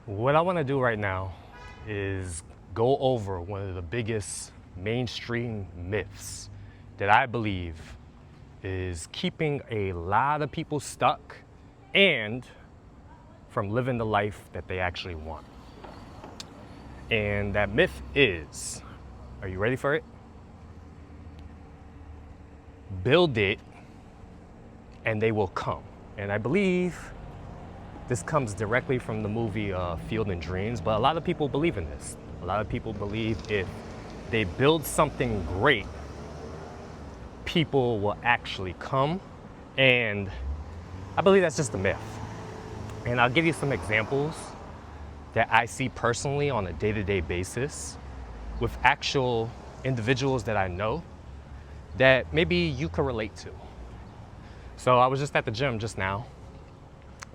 What I want to do right now is go over one of the biggest mainstream myths that I believe is keeping a lot of people stuck and from living the life that they actually want. And that myth is, are you ready for it? Build it and they will come. And I believe this comes directly from the movie Field and Dreams, but a lot of people believe in this. A lot of people believe if they build something great, people will actually come. And I believe that's just a myth. And I'll give you some examples that I see personally on a day-to-day basis with actual individuals that I know that maybe you could relate to. So I was just at the gym just now,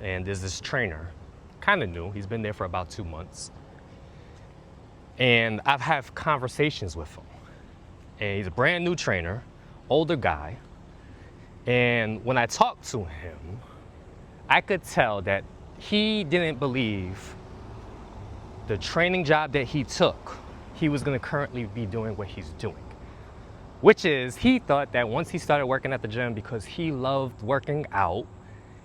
and there's this trainer, kind of new. He's been there for about 2 months. And I've had conversations with him. And he's a brand new trainer, older guy. And when I talked to him, I could tell that he didn't believe the training job that he took, he was gonna currently be doing what he's doing. Which is, he thought that once he started working at the gym because he loved working out,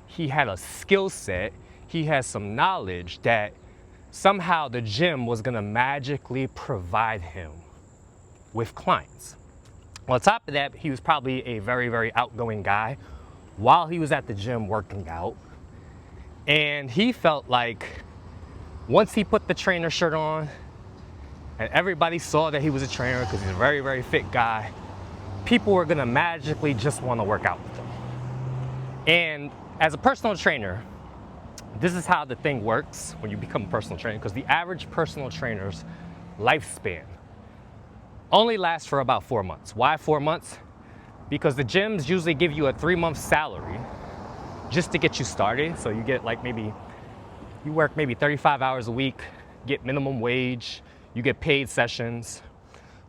he had a skill set, he had some knowledge that somehow the gym was gonna magically provide him with clients. On top of that, he was probably a very, very outgoing guy while he was at the gym working out. And he felt like once he put the trainer shirt on and everybody saw that he was a trainer because he's a very, very fit guy, people were gonna magically just wanna work out with him. And as a personal trainer, this is how the thing works when you become a personal trainer, because the average personal trainer's lifespan only lasts for about 4 months. Why 4 months? Because the gyms usually give you a 3-month salary just to get you started. So you get like you work maybe 35 hours a week, get minimum wage, you get paid sessions.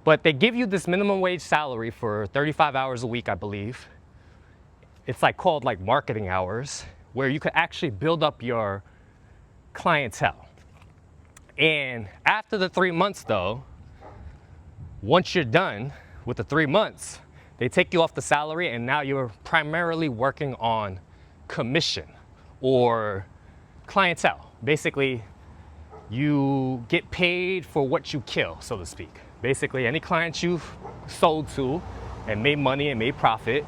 But they give you this minimum wage salary for 35 hours a week, I believe. It's like called like marketing hours, where you could actually build up your clientele. And after the 3 months though, once you're done with the 3 months, they take you off the salary and now you're primarily working on commission or clientele. Basically, you get paid for what you kill, so to speak. Basically, any client you've sold to and made money and made profit,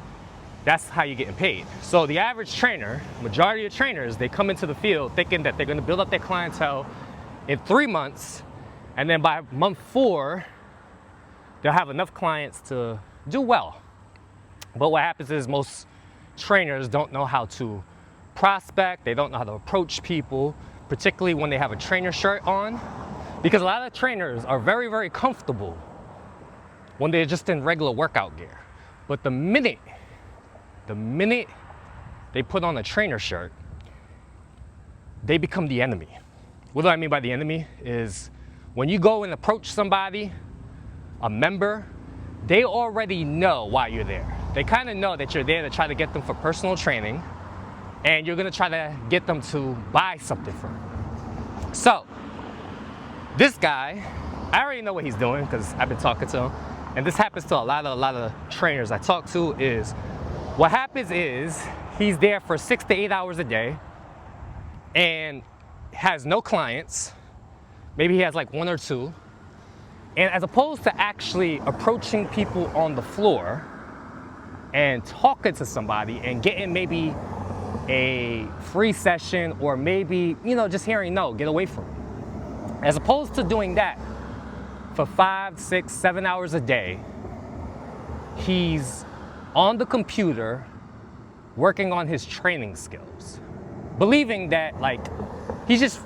that's how you're getting paid. So the average trainer, majority of trainers, they come into the field thinking that they're gonna build up their clientele in 3 months, and then by month 4, they'll have enough clients to do well. But what happens is most trainers don't know how to prospect, they don't know how to approach people, particularly when they have a trainer shirt on, because a lot of trainers are very, very comfortable when they're just in regular workout gear. But the minute they put on a trainer shirt, they become the enemy. What do I mean by the enemy? Is when you go and approach somebody, a member, they already know why you're there. They kind of know that you're there to try to get them for personal training, and you're gonna try to get them to buy something from you. So, this guy, I already know what he's doing because I've been talking to him, and this happens to a lot of trainers I talk to. Is what happens is he's there for 6 to 8 hours a day and has no clients. Maybe he has like 1 or 2. And as opposed to actually approaching people on the floor and talking to somebody and getting maybe a free session or maybe, just hearing no, get away from him. As opposed to doing that for 5, 6, 7 hours a day, he's on the computer working on his training skills, believing that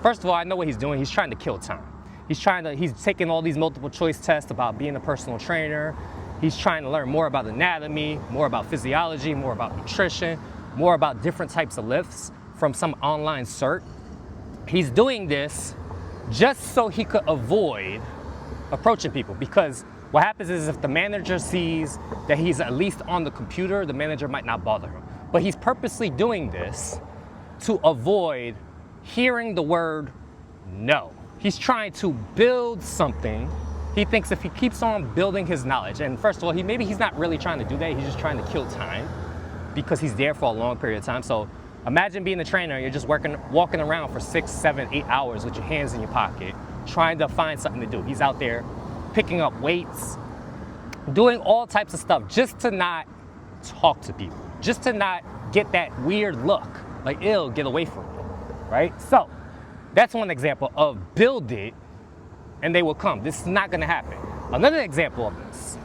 first of all, I know what he's doing. He's trying to kill time. He's taking all these multiple choice tests about being a personal trainer. He's trying to learn more about anatomy, more about physiology, more about nutrition, more about different types of lifts from some online cert. He's doing this just so he could avoid approaching people, because what happens is if the manager sees that he's at least on the computer, the manager might not bother him. But he's purposely doing this to avoid hearing the word no. He's trying to build something. He thinks if he keeps on building his knowledge, and first of all, maybe he's not really trying to do that, he's just trying to kill time because he's there for a long period of time. So imagine being a trainer, you're just walking around for 6, 7, 8 hours with your hands in your pocket, trying to find something to do. He's out there picking up weights, doing all types of stuff just to not talk to people, just to not get that weird look, like, ew, get away from me, right? So that's one example of build it and they will come. This is not gonna happen. Another example of this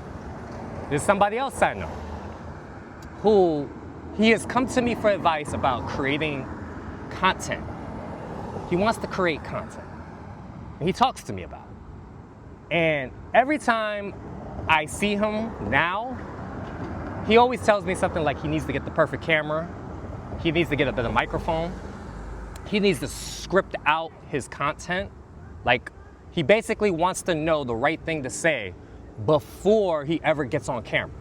is somebody else I know who he has come to me for advice about creating content. He wants to create content. And he talks to me about it. And every time I see him now, he always tells me something like he needs to get the perfect camera, he needs to get a better microphone, he needs to script out his content. Like, he basically wants to know the right thing to say before he ever gets on camera.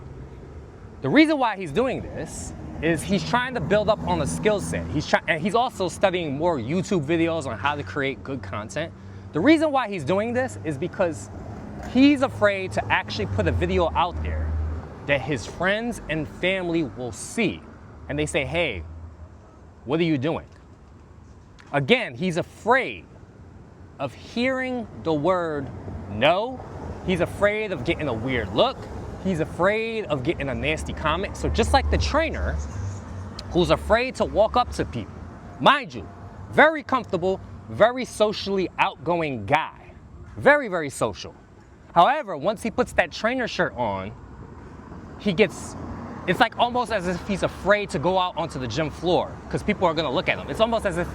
The reason why he's doing this is he's trying to build up on a skill set. And he's also studying more YouTube videos on how to create good content. The reason why he's doing this is because he's afraid to actually put a video out there that his friends and family will see. And they say, hey, what are you doing? Again, he's afraid of hearing the word no. He's afraid of getting a weird look. He's afraid of getting a nasty comment. So just like the trainer who's afraid to walk up to people, mind you, very comfortable, very socially outgoing guy, very, very social. However, once he puts that trainer shirt on, it's like almost as if he's afraid to go out onto the gym floor because people are gonna look at him. It's almost as if,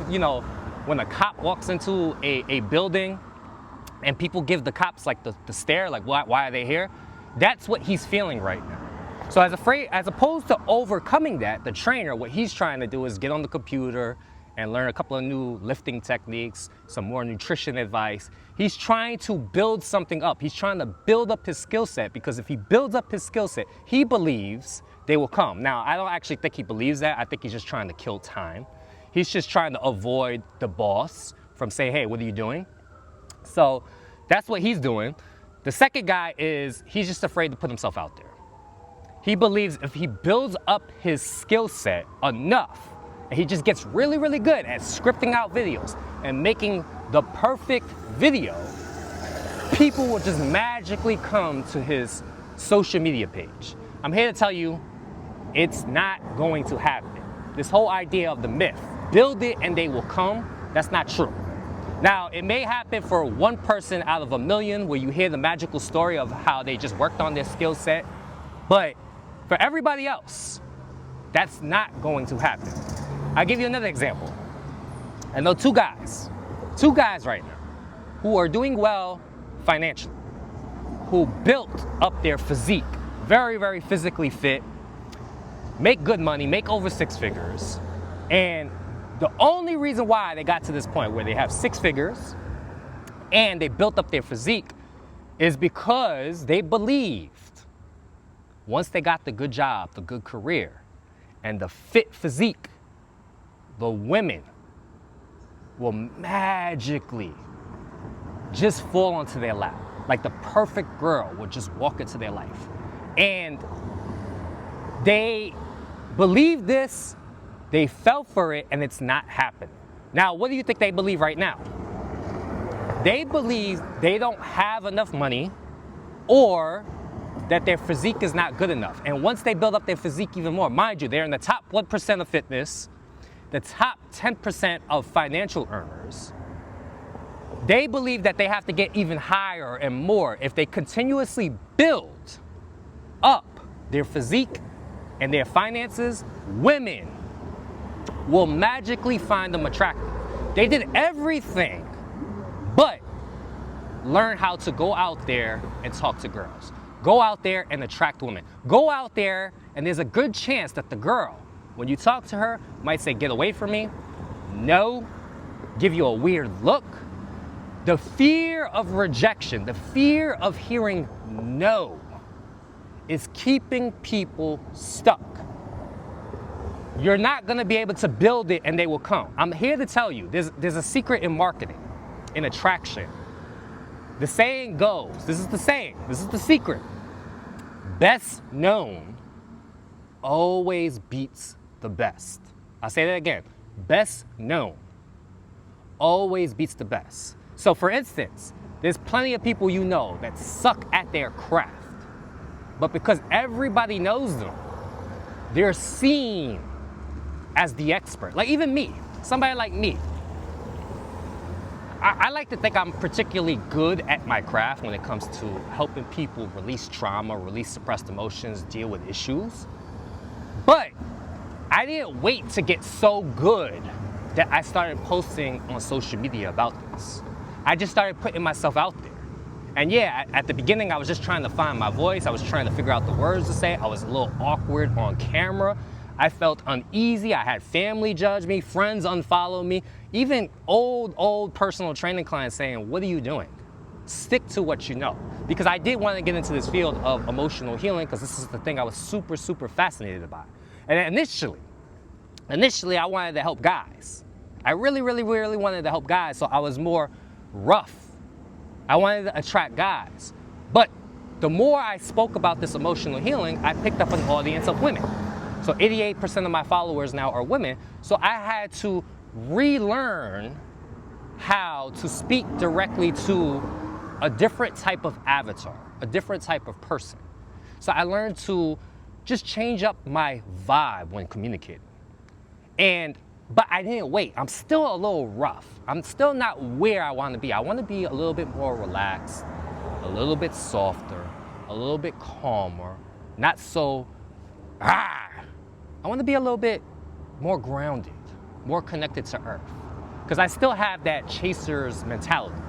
when a cop walks into a building and people give the cops like the stare, like why are they here? That's what he's feeling right now. So as opposed to overcoming that, the trainer, what he's trying to do is get on the computer and learn a couple of new lifting techniques, some more nutrition advice. He's trying to build something up. He's trying to build up his skill set because if he builds up his skill set, he believes they will come. Now, I don't actually think he believes that. I think he's just trying to kill time. He's just trying to avoid the boss from saying, hey, what are you doing? So that's what he's doing. The second guy he's just afraid to put himself out there. He believes if he builds up his skill set enough, and he just gets really, really good at scripting out videos and making the perfect video, people will just magically come to his social media page. I'm here to tell you, it's not going to happen. This whole idea of the myth, build it and they will come, that's not true. Now, it may happen for one person out of a million where you hear the magical story of how they just worked on their skill set, but for everybody else, that's not going to happen. I'll give you another example. I know two guys right now who are doing well financially, who built up their physique, very, very physically fit, make good money, make over 6 figures, and the only reason why they got to this point where they have 6 figures and they built up their physique is because they believed once they got the good job, the good career, and the fit physique, the women will magically just fall onto their lap. Like the perfect girl will just walk into their life. And they believe this, they fell for it, and it's not happening. Now, what do you think they believe right now? They believe they don't have enough money or that their physique is not good enough. And once they build up their physique even more, mind you, they're in the top 1% of fitness, the top 10% of financial earners. They believe that they have to get even higher and more if they continuously build up their physique and their finances. Women will magically find them attractive. They did everything but learn how to go out there and talk to girls. Go out there and attract women. Go out there and there's a good chance that the girl, when you talk to her, might say, get away from me, no, give you a weird look. The fear of rejection, the fear of hearing no is keeping people stuck. You're not gonna be able to build it and they will come. I'm here to tell you, there's a secret in marketing. in attraction. The saying goes, this is the saying, this is the secret. Best known always beats the best. I'll say that again. Best known always beats the best. So for instance, there's plenty of people you know that suck at their craft. But because everybody knows them, they're seen as the expert. Like even me, somebody like me. I like to think I'm particularly good at my craft when it comes to helping people release trauma, release suppressed emotions, deal with issues. But I didn't wait to get so good that I started posting on social media about this. I just started putting myself out there. And yeah, at the beginning, I was just trying to find my voice. I was trying to figure out the words to say. I was a little awkward on camera. I felt uneasy. I had family judge me, friends unfollow me, even old personal training clients saying, what are you doing? Stick to what you know. Because I did want to get into this field of emotional healing because this is the thing I was super fascinated by. And initially I wanted to help guys. I really wanted to help guys, so I was more rough. I wanted to attract guys. But the more I spoke about this emotional healing, I picked up an audience of women. So 88% of my followers now are women. So I had to relearn how to speak directly to a different type of avatar, a different type of person. So I learned to just change up my vibe when communicating. But I didn't wait. I'm still a little rough. I'm still not where I want to be. I want to be a little bit more relaxed, a little bit softer, a little bit calmer, not so, I want to be a little bit more grounded, more connected to earth. Because I still have that chaser's mentality.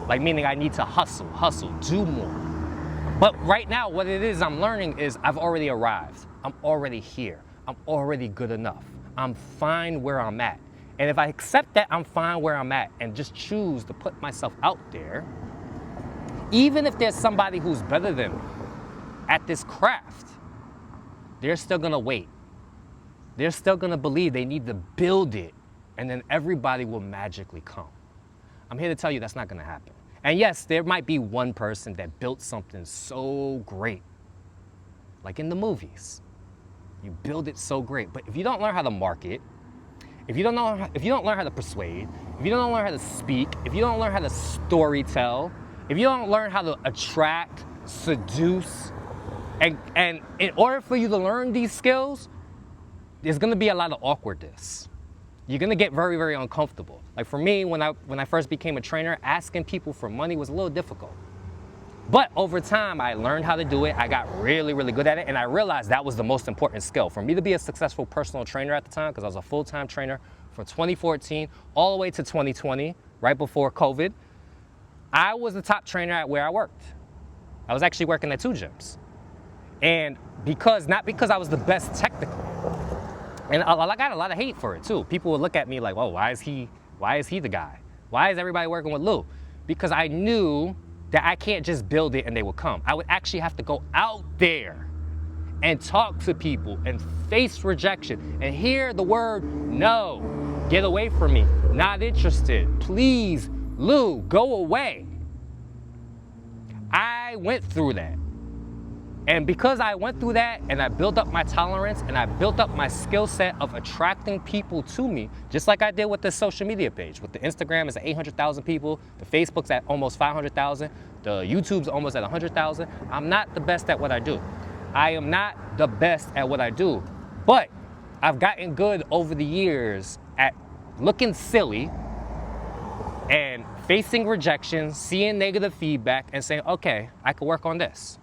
Like meaning I need to hustle, do more. But right now, what it is I'm learning is I've already arrived. I'm already here. I'm already good enough. I'm fine where I'm at. And if I accept that I'm fine where I'm at and just choose to put myself out there, even if there's somebody who's better than me at this craft, they're still gonna wait. They're still gonna believe they need to build it, and then everybody will magically come. I'm here to tell you that's not gonna happen. And yes, there might be one person that built something so great, like in the movies. You build it so great, but if you don't learn how to market, if you don't learn how to persuade, if you don't learn how to speak, if you don't learn how to story tell, if you don't learn how to attract, seduce, and in order for you to learn these skills, there's gonna be a lot of awkwardness. You're gonna get very uncomfortable. Like for me, when I first became a trainer, asking people for money was a little difficult. But over time, I learned how to do it. I got really good at it, and I realized that was the most important skill. For me to be a successful personal trainer at the time, because I was a full-time trainer from 2014 all the way to 2020, right before COVID, I was the top trainer at where I worked. I was actually working at 2 gyms. And not because I was the best technically. And I got a lot of hate for it too. People would look at me like, whoa, why is he the guy? Why is everybody working with Lou? Because I knew that I can't just build it and they will come. I would actually have to go out there and talk to people and face rejection and hear the word no. Get away from me. Not interested. Please, Lou, go away. I went through that. And because I went through that and I built up my tolerance and I built up my skill set of attracting people to me, just like I did with the social media page. With the Instagram, it's at 800,000 people. The Facebook's at almost 500,000. The YouTube's almost at 100,000. I'm not the best at what I do. I am not the best at what I do. But I've gotten good over the years at looking silly and facing rejection, seeing negative feedback, and saying, okay, I can work on this.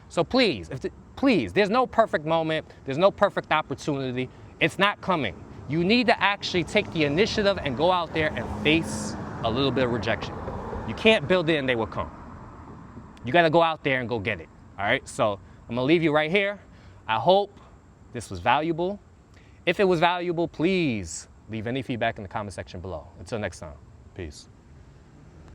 So please, there's no perfect moment, there's no perfect opportunity, it's not coming. You need to actually take the initiative and go out there and face a little bit of rejection. You can't build it and they will come. You gotta go out there and go get it, all right? So I'm gonna leave you right here. I hope this was valuable. If it was valuable, please leave any feedback in the comment section below. Until next time, peace.